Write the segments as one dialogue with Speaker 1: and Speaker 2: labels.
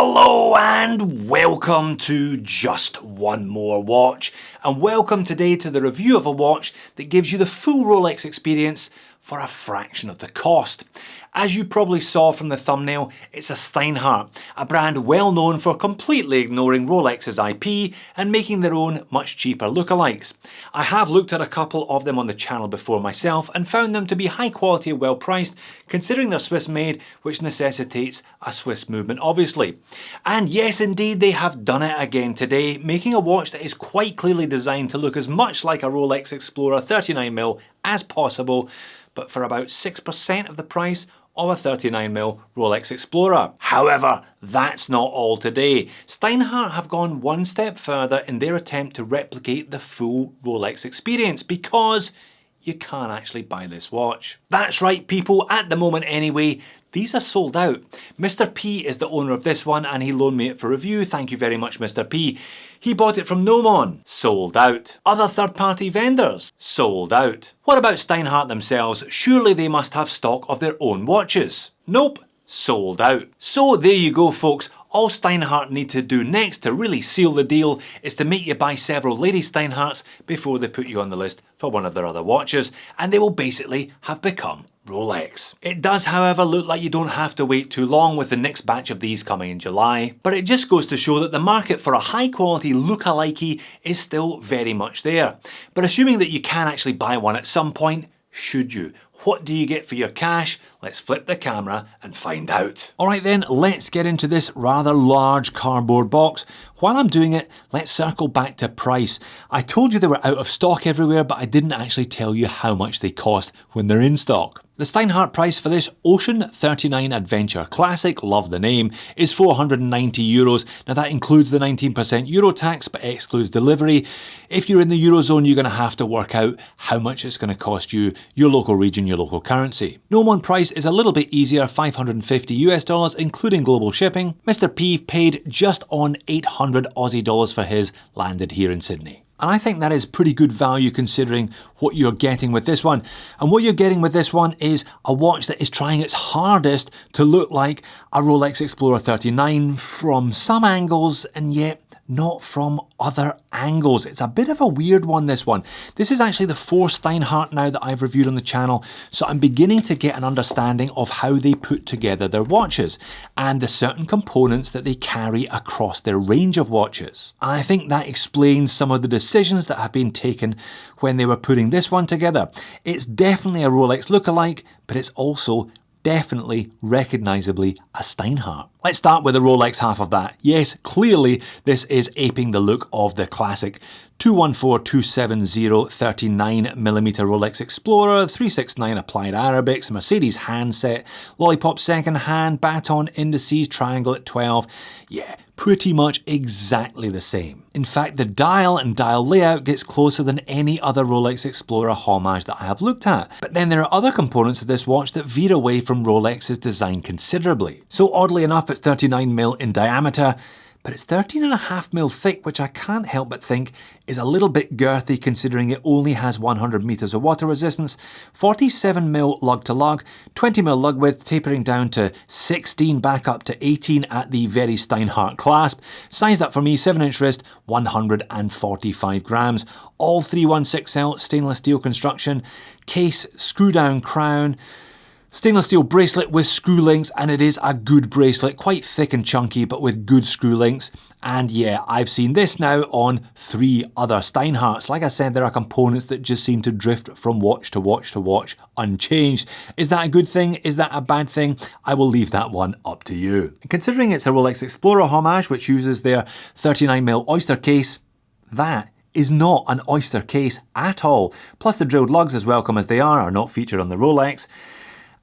Speaker 1: Hello and welcome to Just One More Watch, and welcome today to the review of a watch that gives you the full Rolex experience for a fraction of the cost. As you probably saw from the thumbnail, it's a Steinhart, a brand well known for completely ignoring Rolex's IP and making their own much cheaper lookalikes. I have looked at a couple of them on the channel before myself and found them to be high quality and well priced, considering they're Swiss made, which necessitates a Swiss movement obviously. And yes indeed, they have done it again today, making a watch that is quite clearly designed to look as much like a Rolex Explorer 39mm as possible, but for about 6% of the price of a 39mm Rolex Explorer. However, that's not all today. Steinhart have gone one step further in their attempt to replicate the full Rolex experience, because you can't actually buy this watch. That's right people, at the moment anyway, these are sold out. Mr. P is the owner of this one and he loaned me it for review. Thank you very much, Mr. P. He bought it from Nomon. Sold out. Other third-party vendors. Sold out. What about Steinhart themselves? Surely they must have stock of their own watches. Nope. Sold out. So there you go folks. All Steinhart need to do next to really seal the deal is to make you buy several Lady Steinharts before they put you on the list for one of their other watches, and they will basically have become Rolex. It does however look like you don't have to wait too long, with the next batch of these coming in July, but it just goes to show that the market for a high quality lookalike is still very much there. But assuming that you can actually buy one at some point, should you? What do you get for your cash? Let's flip the camera and find out. Alright then, let's get into this rather large cardboard box. While I'm doing it, let's circle back to price. I told you they were out of stock everywhere, but I didn't actually tell you how much they cost when they're in stock. The Steinhart price for this Ocean 39 Adventure Classic, love the name, is €490. Now that includes the 19% Euro tax but excludes delivery. If you're in the Eurozone, you're going to have to work out how much it's going to cost you, your local region, your local currency. Nomon price is a little bit easier, $550 including global shipping. Mr. P paid just on 800 Aussie dollars for his, landed here in Sydney. And I think that is pretty good value considering what you're getting with this one. And what you're getting with this one is a watch that is trying its hardest to look like a Rolex Explorer 39 from some angles, and yet not from other angles. It's a bit of a weird one, this one. This is actually the fourth Steinhart now that I've reviewed on the channel, so I'm beginning to get an understanding of how they put together their watches and the certain components that they carry across their range of watches. And I think that explains some of the decisions that have been taken when they were putting this one together. It's definitely a Rolex lookalike, but it's also definitely recognisably a Steinhart. Let's start with the Rolex half of that. Yes, clearly this is aping the look of the classic 214270 39mm Rolex Explorer, 369 applied Arabics, Mercedes handset, Lollipop second hand, baton indices, triangle at 12. Yeah, pretty much exactly the same. In fact, the dial and dial layout gets closer than any other Rolex Explorer homage that I have looked at. But then there are other components of this watch that veer away from Rolex's design considerably. So oddly enough, it's 39mm in diameter, but it's 13.5mm thick, which I can't help but think is a little bit girthy considering it only has 100 meters of water resistance, 47mm lug to lug, 20mm lug width tapering down to 16 back up to 18 at the very Steinhart clasp, sized up for me 7-inch wrist, 145 grams, all 316L stainless steel construction, case screw down crown, stainless steel bracelet with screw links, and it is a good bracelet, quite thick and chunky but with good screw links. And yeah, I've seen this now on 3 other Steinharts. Like I said, there are components that just seem to drift from watch to watch to watch unchanged. Is that a good thing? Is that a bad thing? I will leave that one up to you. Considering it's a Rolex Explorer homage which uses their 39mm oyster case, that is not an oyster case at all. Plus the drilled lugs, as welcome as they are not featured on the Rolex.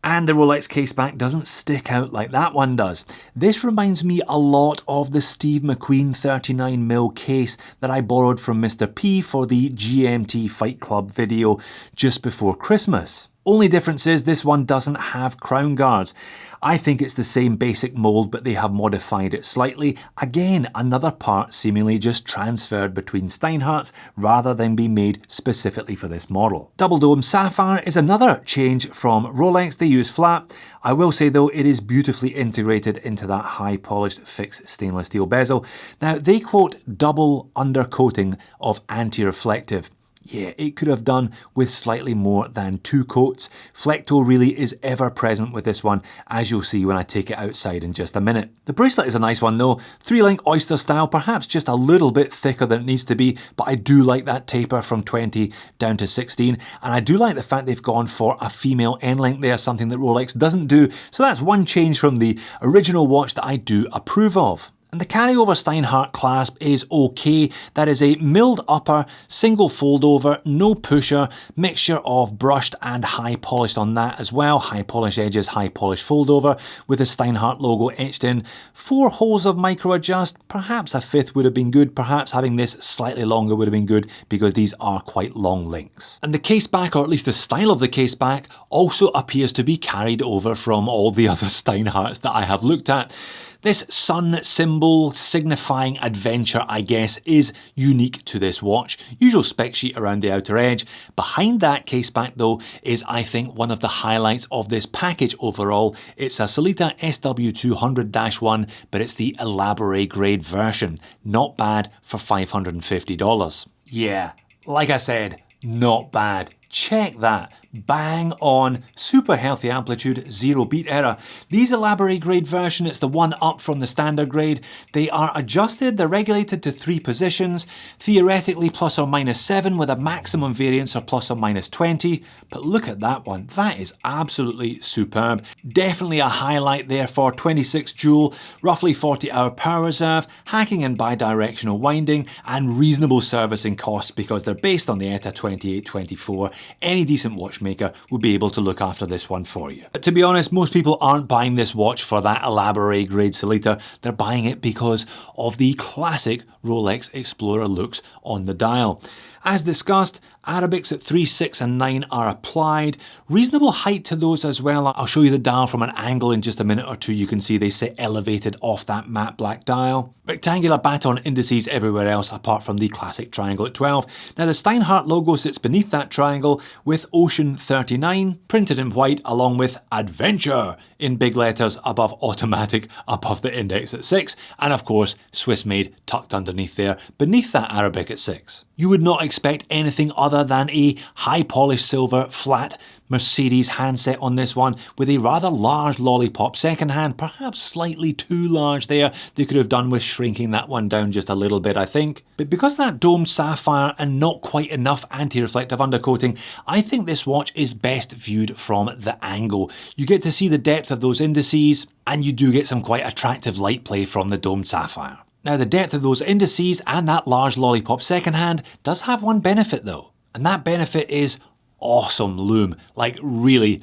Speaker 1: And the Rolex caseback doesn't stick out like that one does. This reminds me a lot of the Steve McQueen 39mm case that I borrowed from Mr. P for the GMT Fight Club video just before Christmas. Only difference is this one doesn't have crown guards. I think it's the same basic mould, but they have modified it slightly. Again, another part seemingly just transferred between Steinharts rather than being made specifically for this model. Double dome sapphire is another change from Rolex. They use flat. I will say though, it is beautifully integrated into that high polished fixed stainless steel bezel. Now they quote double undercoating of anti-reflective. Yeah, it could have done with slightly more than 2 coats. Flecto really is ever present with this one, as you'll see when I take it outside in just a minute. The bracelet is a nice one though, 3-link oyster style, perhaps just a little bit thicker than it needs to be, but I do like that taper from 20 down to 16, and I do like the fact they've gone for a female end link there, something that Rolex doesn't do, so that's one change from the original watch that I do approve of. And the carryover Steinhart clasp is okay. That is a milled upper, single fold over, no pusher, mixture of brushed and high polished on that as well. High polished edges, high polished fold over with the Steinhart logo etched in. 4 holes of micro adjust. Perhaps a 5th would have been good. Perhaps having this slightly longer would have been good because these are quite long links. And the case back, or at least the style of the case back, also appears to be carried over from all the other Steinharts that I have looked at. This sun symbol signifying adventure, I guess, is unique to this watch. Usual spec sheet around the outer edge. Behind that case back though is, I think, one of the highlights of this package overall. It's a Sellita SW200-1, but it's the elaborate grade version. Not bad for $550. Yeah, like I said, not bad. Check that. Bang on, super healthy amplitude, 0 beat error. These elaborate grade version, it's the one up from the standard grade. They are adjusted, they're regulated to 3 positions, theoretically plus or minus 7 with a maximum variance of plus or minus 20. But look at that one, that is absolutely superb. Definitely a highlight there for 26 joule, roughly 40-hour power reserve, hacking and bidirectional winding, and reasonable servicing costs because they're based on the ETA 2824. Any decent watchmaker will be able to look after this one for you. But to be honest, most people aren't buying this watch for that elaborate grade Sellita. They're buying it because of the classic Rolex Explorer looks on the dial. As discussed, Arabics at 3, 6 and 9 are applied. Reasonable height to those as well. I'll show you the dial from an angle in just a minute or two. You can see they sit elevated off that matte black dial. Rectangular baton indices everywhere else apart from the classic triangle at 12. Now the Steinhart logo sits beneath that triangle with Ocean 39 printed in white along with Adventure in big letters above automatic above the index at 6, and of course Swiss made tucked underneath there beneath that Arabic at 6. You would not expect anything other than a high polished silver flat Mercedes handset on this one with a rather large lollipop second hand, perhaps slightly too large there. They could have done with shrinking that one down just a little bit, I think. But because that domed sapphire and not quite enough anti-reflective undercoating, I think this watch is best viewed from the angle. You get to see the depth of those indices and you do get some quite attractive light play from the domed sapphire. Now the depth of those indices and that large lollipop second hand does have one benefit though, and that benefit is awesome lume, like really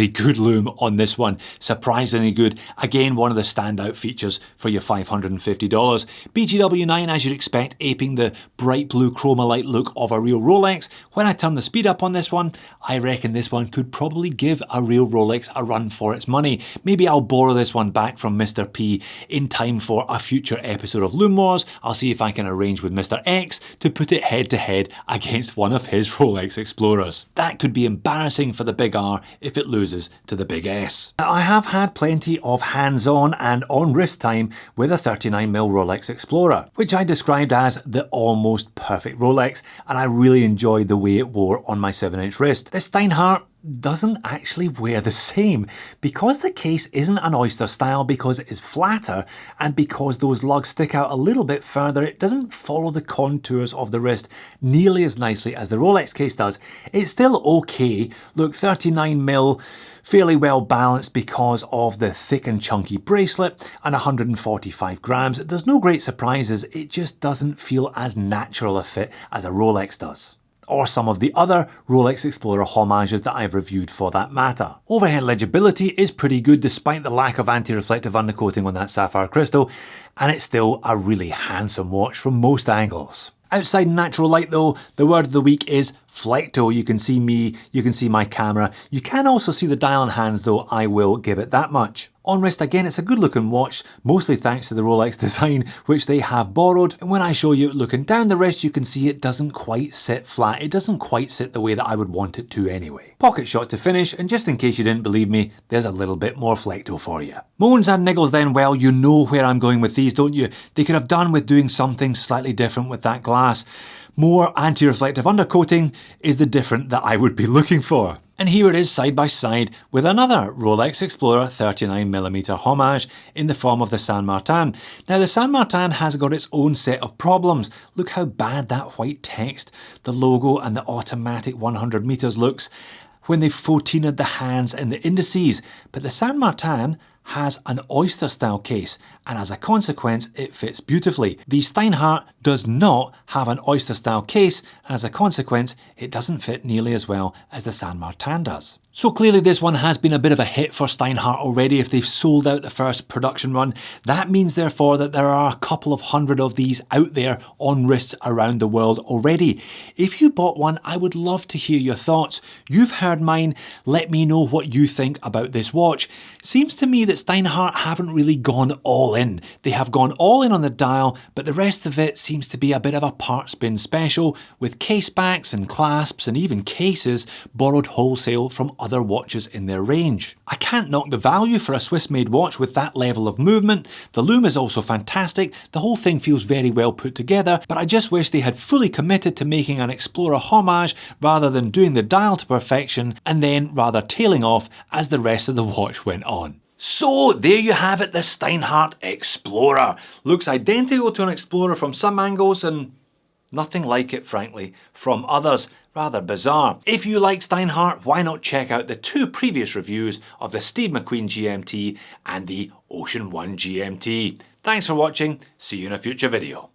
Speaker 1: good lume on this one, surprisingly good. Again, one of the standout features for your $550. BGW9, as you'd expect, aping the bright blue chroma light look of a real Rolex. When I turn the speed up on this one, I reckon this one could probably give a real Rolex a run for its money. Maybe I'll borrow this one back from Mr. P in time for a future episode of Lume Wars. I'll see if I can arrange with Mr. X to put it head to head against one of his Rolex Explorers. That could be embarrassing for the big R if it loses to the big S. Now, I have had plenty of hands-on and on-wrist time with a 39mm Rolex Explorer, which I described as the almost perfect Rolex, and I really enjoyed the way it wore on my 7-inch wrist. This Steinhart doesn't actually wear the same because the case isn't an oyster style, because it is flatter, and because those lugs stick out a little bit further. It doesn't follow the contours of the wrist nearly as nicely as the Rolex case does. It's still okay. Look, 39mm, fairly well balanced because of the thick and chunky bracelet, and 145 grams. There's no great surprises. It just doesn't feel as natural a fit as a Rolex does, or some of the other Rolex Explorer homages that I've reviewed for that matter. Overhead legibility is pretty good despite the lack of anti-reflective undercoating on that sapphire crystal, and it's still a really handsome watch from most angles. Outside natural light though, the word of the week is Flecto, you can see me, you can see my camera. You can also see the dial and hands though, I will give it that much. On wrist again, it's a good looking watch, mostly thanks to the Rolex design, which they have borrowed. And when I show you looking down the wrist, you can see it doesn't quite sit flat. It doesn't quite sit the way that I would want it to anyway. Pocket shot to finish, and just in case you didn't believe me, there's a little bit more Flecto for you. Moans and niggles then, well, you know where I'm going with these, don't you? They could have done with doing something slightly different with that glass. More anti-reflective undercoating is the different that I would be looking for. And here it is side by side with another Rolex Explorer 39mm homage in the form of the Saint Martin. Now the Saint Martin has got its own set of problems. Look how bad that white text, the logo and the automatic 100 meters looks when they've 14'd the hands and the indices. But the Saint Martin has an oyster style case, and as a consequence it fits beautifully. The Steinhart does not have an oyster style case, and as a consequence it doesn't fit nearly as well as the Saint Martin does. So clearly this one has been a bit of a hit for Steinhart already if they've sold out the first production run. That means therefore that there are a couple of hundred of these out there on wrists around the world already. If you bought one, I would love to hear your thoughts. You've heard mine, let me know what you think about this watch. Seems to me that Steinhart haven't really gone all in. They have gone all in on the dial, but the rest of it seems to be a bit of a part spin special with case backs and clasps and even cases borrowed wholesale from other watches in their range. I can't knock the value for a Swiss-made watch with that level of movement. The lume is also fantastic. The whole thing feels very well put together, but I just wish they had fully committed to making an Explorer homage rather than doing the dial to perfection and then rather tailing off as the rest of the watch went on. So there you have it, the Steinhart Explorer. Looks identical to an Explorer from some angles and nothing like it, frankly, from others. Rather bizarre. If you like Steinhart, why not check out the two previous reviews of the Steve McQueen GMT and the Ocean One GMT. Thanks for watching, see you in a future video.